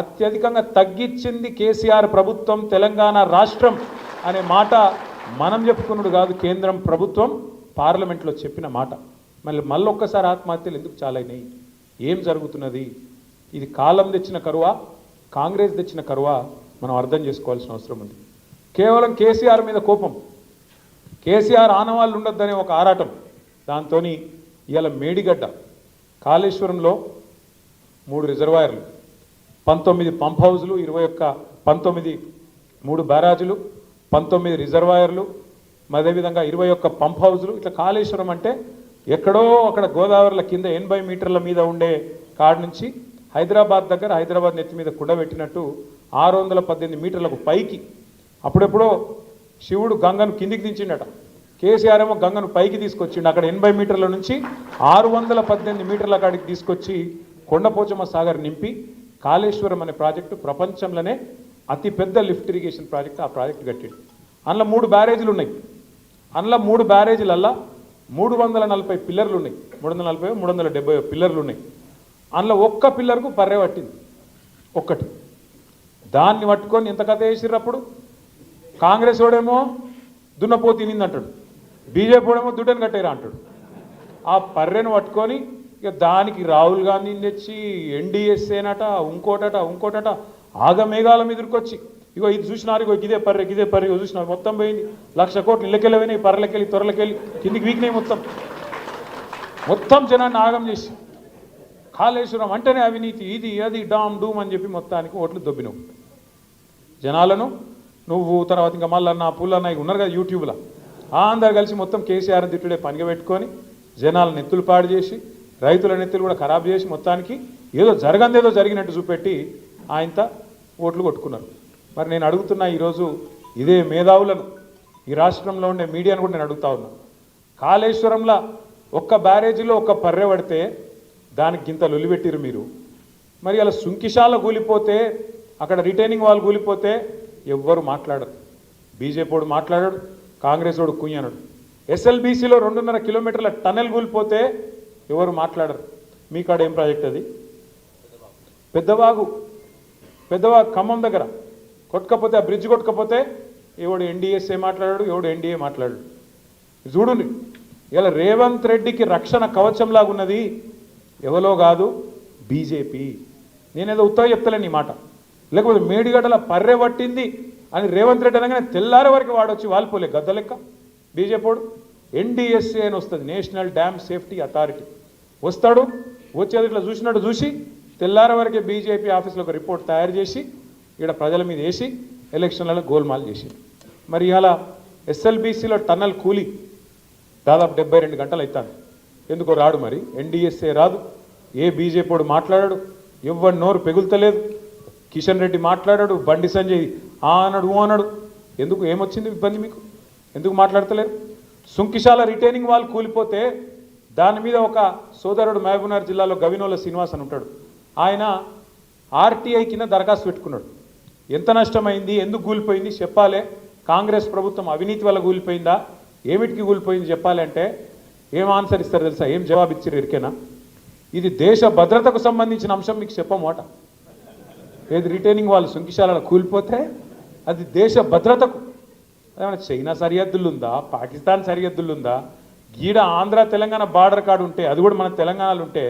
అత్యధికంగా తగ్గించింది కేసీఆర్ ప్రభుత్వం, తెలంగాణ రాష్ట్రం అనే మాట మనం చెప్పుకున్నాడు కాదు, కేంద్రం ప్రభుత్వం పార్లమెంట్లో చెప్పిన మాట. మళ్ళీ ఒక్కసారి ఆత్మహత్యలు ఎందుకు చాలైనాయి? ఏం జరుగుతున్నది? ఇది కాలం తెచ్చిన కరువా, కాంగ్రెస్ తెచ్చిన కరువా? మనం అర్థం చేసుకోవాల్సిన అవసరం ఉంది. కేవలం కేసీఆర్ మీద కోపం, కేసీఆర్ ఆనవాళ్ళు ఉండొద్దనే ఒక ఆరాటం, దాంతో ఇవాళ మేడిగడ్డ కాళేశ్వరంలో 3 రిజర్వాయర్లు, 19 పంప్ హౌజులు, 3 బ్యారాజులు, 19 రిజర్వాయర్లు, అదేవిధంగా 21 పంప్ హౌజులు. ఇట్లా కాళేశ్వరం అంటే ఎక్కడో అక్కడ గోదావరిల కింద 80 మీటర్ల మీద ఉండే కాడ నుంచి హైదరాబాద్ దగ్గర, హైదరాబాద్ నెత్తి మీద కుండబెట్టినట్టు 618 మీటర్లకు పైకి అప్పుడెప్పుడో శివుడు గంగను కిందికి దించిండట, కేసీఆర్ ఏమో గంగను పైకి తీసుకొచ్చిండు. అక్కడ 80 మీటర్ల నుంచి 618 మీటర్ల కాడికి తీసుకొచ్చి కొండపోచమ్మ సాగర్ నింపి కాళేశ్వరం అనే ప్రాజెక్టు ప్రపంచంలోనే అతిపెద్ద లిఫ్ట్ ఇరిగేషన్ ప్రాజెక్టు. ఆ ప్రాజెక్టు కట్టిండు. అందులో 3 బ్యారేజీలు ఉన్నాయి. అందులో 3 బ్యారేజీలల్లా 340 పిల్లర్లు ఉన్నాయి, 340 370 పిల్లర్లు ఉన్నాయి. అందులో ఒక్క పిల్లర్కు పర్రె పట్టింది, ఒక్కటి. దాన్ని పట్టుకొని ఎంత కథ వేసిర్రు? కాంగ్రెస్ వాడేమో దున్నపోతు తినిందంటాడు, బీజేపీ వాడేమో దుడ్డని కట్టేరా అంటాడు. ఆ పర్రెను పట్టుకొని ఇక దానికి రాహుల్ గాంధీని తెచ్చి ఎన్డీఎస్ఏనట, ఇంకోటట ఆగమేఘాల మీదకొచ్చి ఇగో ఇది చూసినారు, ఇగో గిదే పర్రె ఇగో చూసినారు, మొత్తం పోయింది. 1,00,000 కోట్లు ఇళ్ళకెళ్ళిపోయినాయి, పర్రెలకెళ్ళి త్వరలకెళ్ళి కిందికి వీకినాయి. మొత్తం జనాన్ని ఆగం చేసి కాళేశ్వరం అంటేనే అవినీతి, ఇది అది డామ్ డూమ్ అని చెప్పి మొత్తానికి ఓట్లు దొబ్బినవు జనాలను. నువ్వు తర్వాత ఇంకా మళ్ళీ పుల్లన్న ఉన్నారు కదా యూట్యూబ్లో, అందరు కలిసి మొత్తం కేసీఆర్ తిట్టుడే పనిగా పెట్టుకొని జనాలను నెత్తులు పాడు చేసి, రైతుల నెత్తులు కూడా ఖరాబ్ చేసి, మొత్తానికి ఏదో జరగందేదో జరిగినట్టు చూపెట్టి ఆయనతో ఓట్లు కొట్టుకున్నారు. మరి నేను అడుగుతున్నా ఈరోజు ఇదే మేధావులను, ఈ రాష్ట్రంలో ఉండే మీడియాను కూడా నేను అడుగుతా ఉన్నా. కాళేశ్వరంలో ఒక్క బ్యారేజీలో ఒక్క పర్రె పడితే దానికి ఇంత లొలిపెట్టిరు మీరు. మరి అలా సుంకిశాల కూలిపోతే, అక్కడ రిటైనింగ్ వాల్ కూలిపోతే ఎవ్వరు మాట్లాడరు. బీజేపీ వాడు మాట్లాడాడు, కాంగ్రెస్ వాడు కుయ్యనడు. ఎస్ఎల్బీసీలో 2.5 కిలోమీటర్ల టనెల్ కూలిపోతే ఎవరు మాట్లాడరు. మీ కాడ ఏం ప్రాజెక్ట్ అది? పెద్దవాగు ఖమ్మం దగ్గర కొట్టకపోతే, ఆ బ్రిడ్జ్ కొట్టకపోతే ఎవడు ఎన్డీఎస్ఏ మాట్లాడాడు, ఎవడు ఎన్డీఏ మాట్లాడాడు. చూడండి, ఇలా రేవంత్ రెడ్డికి రక్షణ కవచంలాగున్నది ఎవరో కాదు, బీజేపీ. నేనేదో ఉత్తగా చెప్తలేను ఈ మాట. లేకపోతే మేడిగడ్డల పర్రె పట్టింది అని రేవంత్ రెడ్డి అనగానే తెల్లారి వరకు వాడొచ్చి వాలిపోలే గద్ద లెక్క బీజేపీడు. ఎన్డీఎస్ఏ అని వస్తుంది, నేషనల్ డ్యామ్ సేఫ్టీ అథారిటీ. వస్తాడు, వచ్చేది ఇట్లా చూసినట్టు చూసి తెల్లారి వరకే బీజేపీ ఆఫీస్లో ఒక రిపోర్ట్ తయారు చేసి ఇక్కడ ప్రజల మీద వేసి ఎలక్షన్లలో గోల్మాల్ చేసి. మరి ఇవాళ ఎస్ఎల్బీసీలో టన్నల్ కూలి దాదాపు 72 గంటలు అవుతాను. ఎందుకో రాడు, మరి ఎన్డీఎస్ఏ రాదు, ఏ బీజేపీ వాడు మాట్లాడాడు, ఎవరి నోరు పెగులుతలేదు. కిషన్ రెడ్డి మాట్లాడాడు, బండి సంజయ్ అన్నాడు. ఎందుకు? ఏమొచ్చింది ఇబ్బంది మీకు? ఎందుకు మాట్లాడతలేరు? సుంకిశాల రిటైనింగ్ వాల్ కూలిపోతే దాని మీద ఒక సోదరుడు మహబూబ్నగర్ జిల్లాలో గవినోల శ్రీనివాస్ అని ఉంటాడు, ఆయన ఆర్టీఐ కింద దరఖాస్తు పెట్టుకున్నాడు. ఎంత నష్టమైంది, ఎందుకు కూలిపోయింది చెప్పాలి, కాంగ్రెస్ ప్రభుత్వం అవినీతి వల్ల కూలిపోయిందా, ఏమిటికి కూలిపోయింది చెప్పాలి అంటే ఏం ఆన్సర్ ఇస్తారు తెలుసా? ఏం జవాబు ఇచ్చారు ఎరికేనా? ఇది దేశ భద్రతకు సంబంధించిన అంశం, మీకు చెప్పమోట. ఏది రిటైనింగ్ వాళ్ళు సుంకిశాలలో కూలిపోతే అది దేశ భద్రతకు. అదేమన్నా చైనా సరిహద్దులు ఉందా, పాకిస్తాన్ సరిహద్దులు ఉందా? గీడ ఆంధ్ర తెలంగాణ బార్డర్ కార్డు ఉంటే, అది కూడా మన తెలంగాణలో ఉంటే,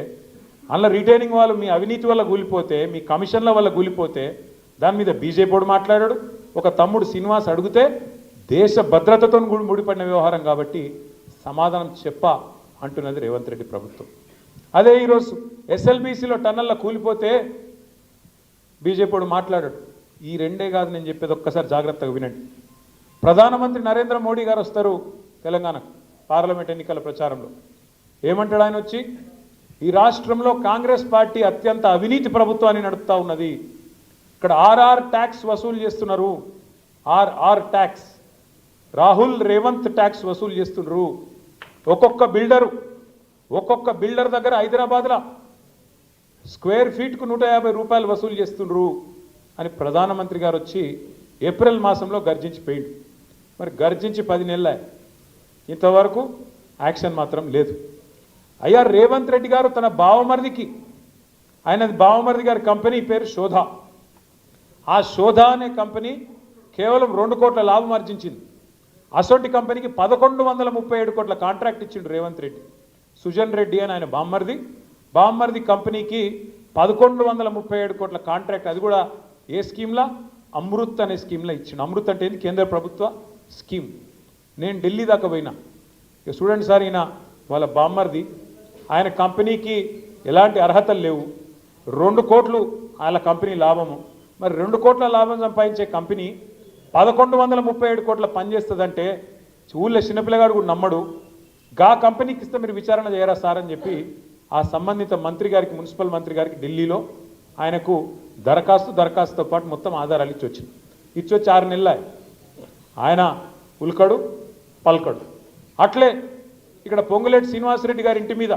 అందులో రిటైనింగ్ వాళ్ళు మీ అవినీతి వల్ల కూలిపోతే, మీ కమిషన్ల వల్ల కూలిపోతే దాని మీద బీజేపీ వాడు మాట్లాడాడు. ఒక తమ్ముడు శ్రీనివాస్ అడిగితే దేశ భద్రతతో ముడిపడిన వ్యవహారం కాబట్టి సమాధానం అంటున్నది రేవంత్ రెడ్డి ప్రభుత్వం. అదే ఈరోజు ఎస్ఎల్బీసీలో టన్నెల్లో కూలిపోతే బీజేపీ వాడు మాట్లాడాడు. ఈ రెండే కాదు నేను చెప్పేది, ఒక్కసారి జాగ్రత్తగా వినండి. ప్రధానమంత్రి నరేంద్ర మోడీ గారు వస్తారు తెలంగాణకు పార్లమెంట్ ఎన్నికల ప్రచారంలో. ఏమంటాడు ఆయన వచ్చి? ఈ రాష్ట్రంలో కాంగ్రెస్ పార్టీ అత్యంత అవినీతి ప్రభుత్వాన్ని నడుపుతా ఉన్నది. ఇక్కడ ఆర్ఆర్ ట్యాక్స్ వసూలు చేస్తున్నారు, RR tax, Rahul Revanth tax వసూలు చేస్తున్నారు. ఒక్కొక్క బిల్డర్ దగ్గర హైదరాబాద్లో స్క్వేర్ ఫీట్కు 150 రూపాయలు వసూలు చేస్తున్నారు అని ప్రధానమంత్రి గారు వచ్చి ఏప్రిల్ మాసంలో గర్జించిపోయింది. మరి గర్జించి 10 నెలలే, ఇంతవరకు యాక్షన్ మాత్రం లేదు. అయ్యా రేవంత్ రెడ్డి గారు తన బావమరిదికి, బావమరిది గారి కంపెనీ పేరు శోధ, ఆ శోధ అనే కంపెనీ కేవలం 2 కోట్ల లాభం ఆర్జించింది. అసొంటి కంపెనీకి 1137 కోట్ల కాంట్రాక్ట్ ఇచ్చిండు రేవంత్ రెడ్డి. సుజన్ రెడ్డి అని ఆయన బామ్మర్ది కంపెనీకి 1137 కోట్ల కాంట్రాక్ట్, అది కూడా ఏ స్కీమ్లా? అమృత్ అనే స్కీమ్లో ఇచ్చిండు. అమృత్ అంటే ఏంది? కేంద్ర ప్రభుత్వ స్కీమ్. నేను ఢిల్లీ దాకా పోయినా. ఇక చూడండి సార్, ఈయన వాళ్ళ బామ్మర్ది, ఆయన కంపెనీకి ఎలాంటి అర్హతలు లేవు, 2 కోట్లు వాళ్ళ కంపెనీ లాభము. మరి 2 కోట్ల లాభం సంపాదించే కంపెనీ 1137 కోట్ల పనిచేస్తుందంటే ఊళ్ళో చిన్నపిల్లగాడు కూడా నమ్మడు. గా కంపెనీకి ఇస్తే మీరు విచారణ చేయరా సార్ అని చెప్పి ఆ సంబంధిత మంత్రి గారికి, మున్సిపల్ మంత్రి గారికి ఢిల్లీలో ఆయనకు దరఖాస్తుతో పాటు మొత్తం ఆధారాలు ఇచ్చొచ్చి 6 నెలలు ఆయన ఉల్కడు పల్కడు. అట్లే ఇక్కడ పొంగులేటి శ్రీనివాసరెడ్డి గారి ఇంటి మీద